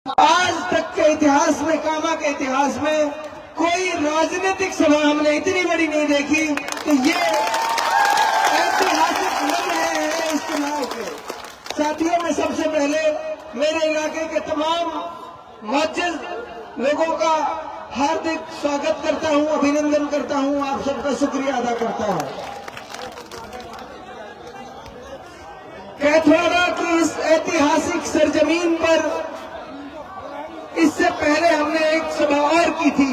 आज तक के इतिहास में, कामा के इतिहास में कोई राजनीतिक सभा हमने इतनी बड़ी नहीं देखी। तो ये ऐतिहासिक लम्हे हैं इस चुनाव के। साथियों, मैं सबसे पहले मेरे इलाके के तमाम मुअज्जिज़ लोगों का हार्दिक स्वागत करता हूं, अभिनंदन करता हूं, आप सबका शुक्रिया अदा करता हूं। कैथवाड़ा की इस ऐतिहासिक सरजमीन पर इससे पहले हमने एक सभा और की थी।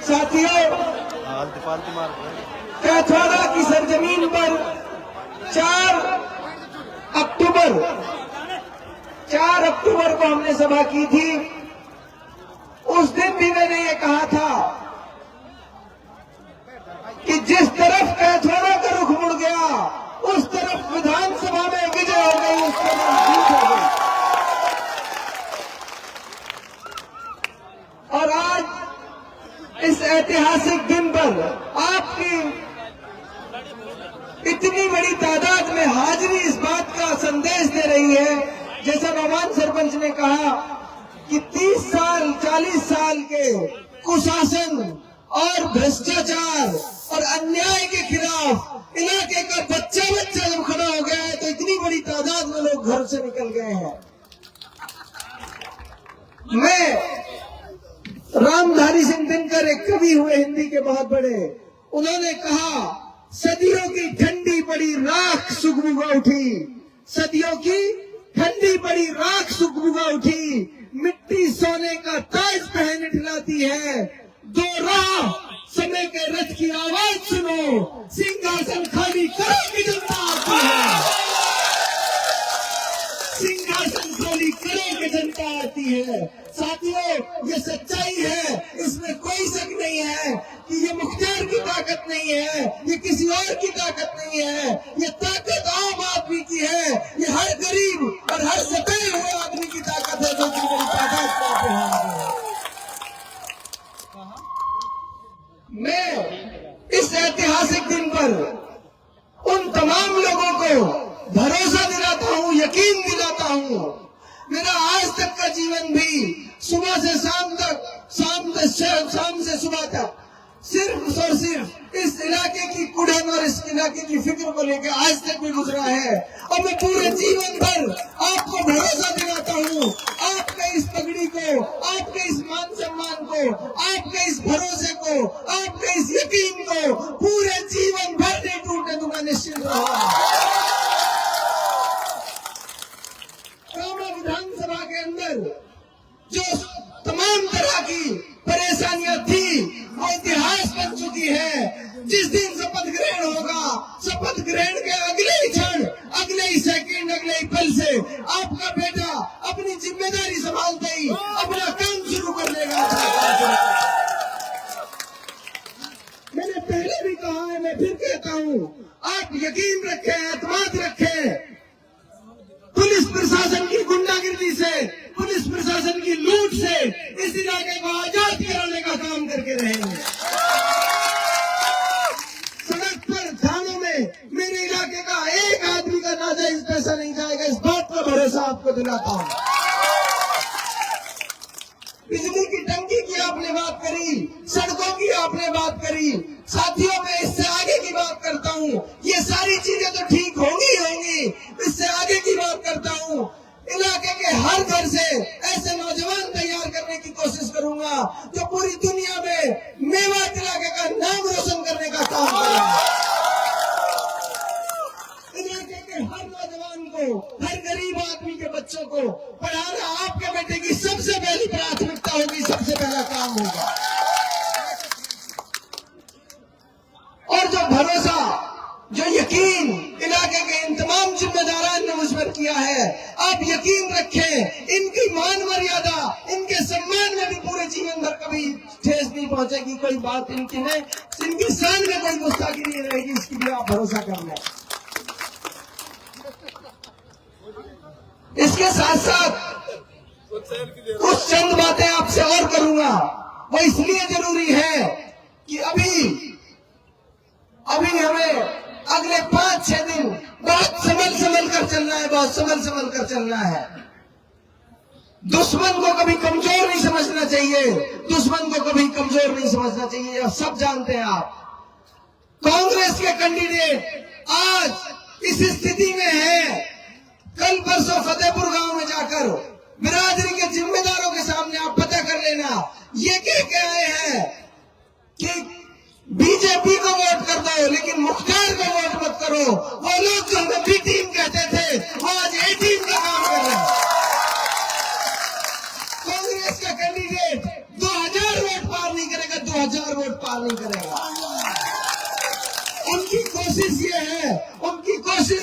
साथियों, कैथवाड़ा की सरजमीन पर 4 अक्टूबर को हमने सभा की थी। उस दिन भी मैंने ये कहा था कि जिस तरफ कैथवाड़ा का रुख मुड़ गया उस तरफ विधानसभा में विजय हो गई, उस तरफ जीत हो गई। और आज इस ऐतिहासिक दिन पर आपकी इतनी बड़ी तादाद में हाजिरी इस बात का संदेश दे रही है, जैसा नौमान सरपंच ने कहा कि 30 साल 40 साल के कुशासन और भ्रष्टाचार और अन्याय के खिलाफ इलाके का बच्चा जब खड़ा हो गया है तो इतनी बड़ी तादाद में लोग घर से निकल गए हैं। मैं रामधारी सिंह दिनकर एक कवि हुए हिंदी के बहुत बड़े, उन्होंने कहा सदियों की ठंडी पड़ी राख सुगबुगा उठी, सदियों की ठंडी पड़ी राख सुगबुगा उठी, मिट्टी सोने का ताज पहन ठिलाती है, दो राह समय के रथ की आवाज सुनो, सिंहासन खाली करो की जनता आती है, सिंहासन खाली करो की जनता आती है। साथियों, ये सच्चाई है, इसमें कोई शक नहीं है कि ये मुख्तार की ताकत नहीं है, ये किसी और की ताकत नहीं है, ये ताकत आम आदमी की है, ये हर गरीब और हर सताए हुए आदमी की ताकत है जो कि बड़ी ताकत करते हैं। मैं इस ऐतिहासिक दिन पर उन तमाम लोगों को भरोसा दिलाता हूं, यकीन दिलाता हूं। मेरा आज तक का जीवन भी सुबह से शाम तक, शाम से सुबह तक सिर्फ और सिर्फ इस इलाके की कुड़न और इस इलाके की फिक्र को लेकर आज तक भी गुजरा है। और मैं पूरे जीवन भर आपको भरोसा दिलाता हूँ, आपके इस पगड़ी को, आपके इस मान सम्मान को, आपके इस भरोसे को, आपके इस यकीन को पूरे जीवन भर नहीं टूटने दूंगा, निश्चित रहो। विधानसभा के अंदर जो तमाम तरह की परेशानियां थी वो इतिहास बन चुकी है। जिस दिन शपथ ग्रहण होगा, शपथ ग्रहण के अगले ही क्षण, अगले ही सेकंड, अगले ही पल से आपका बेटा अपनी जिम्मेदारी संभालते ही अपना काम शुरू कर देगा। मैंने पहले भी कहा है, मैं फिर कहता हूँ, आप यकीन रखें, एतमाद रखें, पुलिस प्रशासन की गुंडागिर्दी से, पुलिस प्रशासन की लूट से इस इलाके को आजाद कराने का काम करके रहेंगे। सड़क पर, थानों में मेरे इलाके का एक आदमी का नाजायज पैसा नहीं जाएगा, इस बात का भरोसा आपको दिलाता हूं। बिजली की टंकी की आपने बात करी, सड़कों की आपने बात करी। साथियों, मैं इससे आगे की बात करता हूँ। ये सारी चीजें तो ठीक होंगी, इससे आगे की बात करता हूँ। इलाके के हर घर से ऐसे नौजवान तैयार करने की कोशिश करूंगा जो पूरी दुनिया में मेवात इलाके का नाम रोशन करने का काम करेंगे। इलाके के हर नौजवान को, हर गरीब आदमी के बच्चों को पढ़ाना आपके बेटे की सबसे पहली प्राथमिकता होगी, सबसे पहला काम होगा। और जो भरोसा, जो यकीन इलाके के इन तमाम जिम्मेदारान ने मुझ पर किया है, आप यकीन रखें, इनकी मान मर्यादा, इनके सम्मान में भी पूरे जीवन भर कभी ठेस नहीं पहुंचेगी। कोई बात इनकी नहीं, इनकी शान में कोई गुस्ताखी नहीं रहेगी, इसकी भी आप भरोसा कर लें। इसके साथ साथ कुछ चंद बातें आपसे और करूंगा। वो इसलिए जरूरी है कि अभी हमें अगले 5-6 दिन बहुत संभल कर चलना है, बहुत संभल कर चलना है। दुश्मन को कभी कमजोर नहीं समझना चाहिए, दुश्मन को कभी कमजोर नहीं समझना चाहिए। अब सब जानते हैं आप, कांग्रेस के कैंडिडेट आज इस स्थिति में है। कल परसों फतेहपुर गांव में जाकर बिरादरी के जिम्मेदारों के सामने आप पता कर लेना, ये कह के आए हैं कि बीजेपी को वोट कर दो लेकिन मुख्तार को वोट मत करो। वो लोग जो हमें बी टीम कहते थे वो आज ए टीम का काम कर रहे हैं। कांग्रेस का कैंडिडेट 2000 वोट पार नहीं करेगा, 2000 वोट पार नहीं करेगा। उनकी कोशिश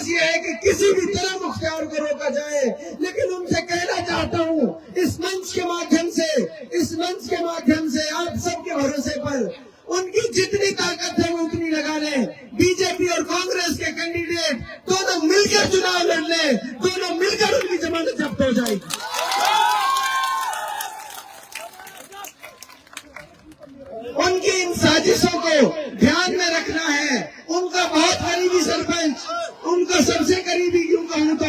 ये है कि किसी भी तरह मुख्तार को रोका जाए। लेकिन उनसे कहना चाहता हूँ इस मंच के माध्यम से आप सबके भरोसे पर उनकी जितनी ताकत है वो उतनी लगा लें। बीजेपी और कांग्रेस के कैंडिडेट दोनों मिलकर चुनाव लड़ लें, दोनों मिलकर उनकी जमानत जब्त हो जाएगी। उनकी इन साजिशों को ध्यान में रखना है। उनका बहुत करीबी सरपंच, उनका सबसे करीबी क्यों कहूं तो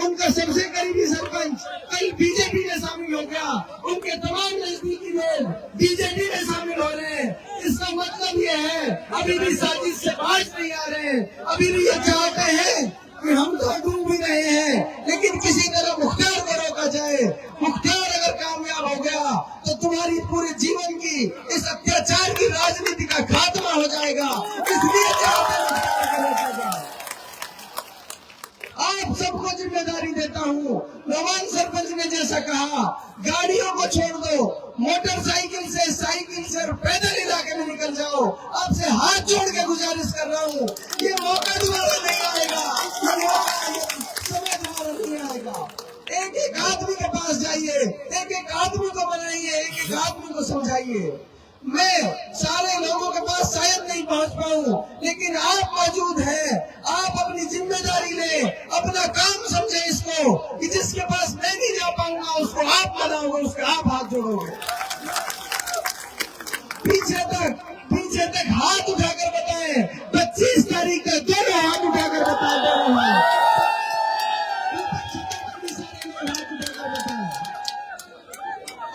उनका सबसे करीबी सरपंच कल बीजेपी में शामिल हो गया। उनके तमाम नजदीकी लोग बीजेपी में शामिल हो रहे हैं। इसका मतलब ये है अभी भी साजिश से बाज नहीं आ रहे हैं, अभी भी ये चाहते हैं कि हम तो डूब भी रहे हैं लेकिन किसी तरह मुख्तार को रोका जाए। मुख्तार अगर कामयाब हो गया तो तुम्हारी पूरे जीवन की इस अत्याचार की राजनीति का खात्मा हो जाएगा। इसलिए चाहते हैं मुख्तार को रोका जाए। आप सबको जिम्मेदारी देता हूँ। नवान सरपंच ने जैसा कहा, गाड़ियों को छोड़ दो, मोटरसाइकिल से, साइकिल से और पैदल इलाके में निकल जाओ। आपसे हाथ जोड़ के गुजारिश कर रहा हूँ, ये मौका दोबारा नहीं आएगा, समय दोबारा नहीं आएगा। एक एक आदमी के पास जाइए, एक एक आदमी को बनाइए, एक एक आदमी को समझाइए। मैं सारे लोगों के पास शायद नहीं पहुंच पाऊं, लेकिन आप मौजूद हैं। आप अपनी जिम्मेदारी लें, अपना काम समझे इसको कि जिसके पास मैं नहीं जा पाऊंगा उसको आप बनाओगे, उसके आप हाथ जोड़ोगे। पीछे तक हाथ उठाकर बताएं, 25 तारीख तक दोनों हाथ उठाकर बताएं, दोनों हाथ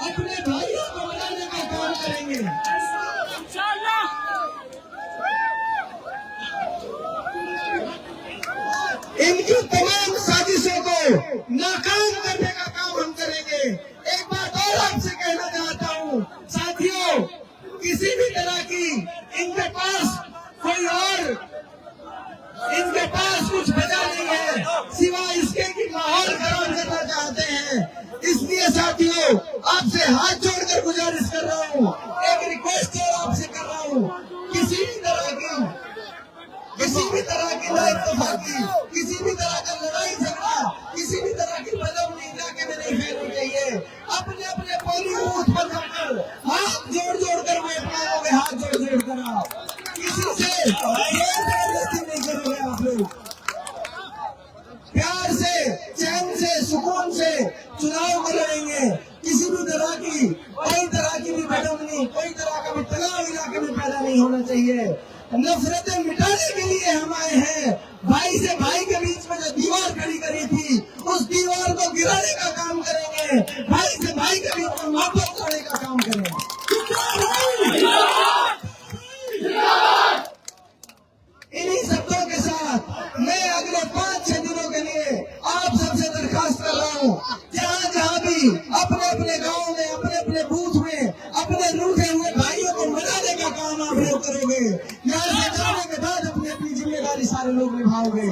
अपने भाइयों को बनाने का काम करेंगे। इनकी तमाम साजिशों को नाकाम करने का काम हम करेंगे। एक बात और आपसे कहना चाहता हूँ साथियों, किसी भी तरह की इनके पास कोई और इनके पास कुछ बचा नहीं है सिवाय इसके कि माहौल खराब करना चाहते हैं। इसलिए साथियों आपसे हाथ जोड़कर गुजारिश कर रहा हूँ, एक रिक्वेस्ट और आपसे कर रहा हूँ, किसी भी तरह की नाइतफाकी, किसी भी तरह का लड़ाई झगड़ा, किसी भी तरह की बदमनी इलाके में नहीं फैलनी चाहिए। अपने अपने पोलिंग बूथ पर जाकर हाथ जोड़ कर वोट मांगोगे, हाथ जोड़ कर आप किसी से जबरदस्ती नहीं करोगे। आप लोग प्यार से, चैन से, सुकून से चुनाव को लड़ेंगे। किसी भी तरह की कोई तरह की भी बदमनी, कोई तरह का भी तनाव इलाके में पैदा नहीं होना चाहिए। नफरतें मिटाने के लिए हम आए हैं। भाई से भाई के बीच में जो दीवार खड़ी करी थी उस दीवार को गिराने का काम करेंगे। भाई से भाई के बीच में मोहब्बत लाने का काम करेंगे। इन्हीं शब्दों के साथ मैं अगले 5-6 दिनों के लिए आप सबसे दरखास्त कर रहा हूँ, जहाँ भी अपने अपने गाँव में, अपने अपने बूथ में अपने रूठे हुए भाइयों को मनाने का काम आप लोग करोगे। यहाँ से जाने के बाद अपनी अपनी जिम्मेदारी सारे लोग निभाओगे।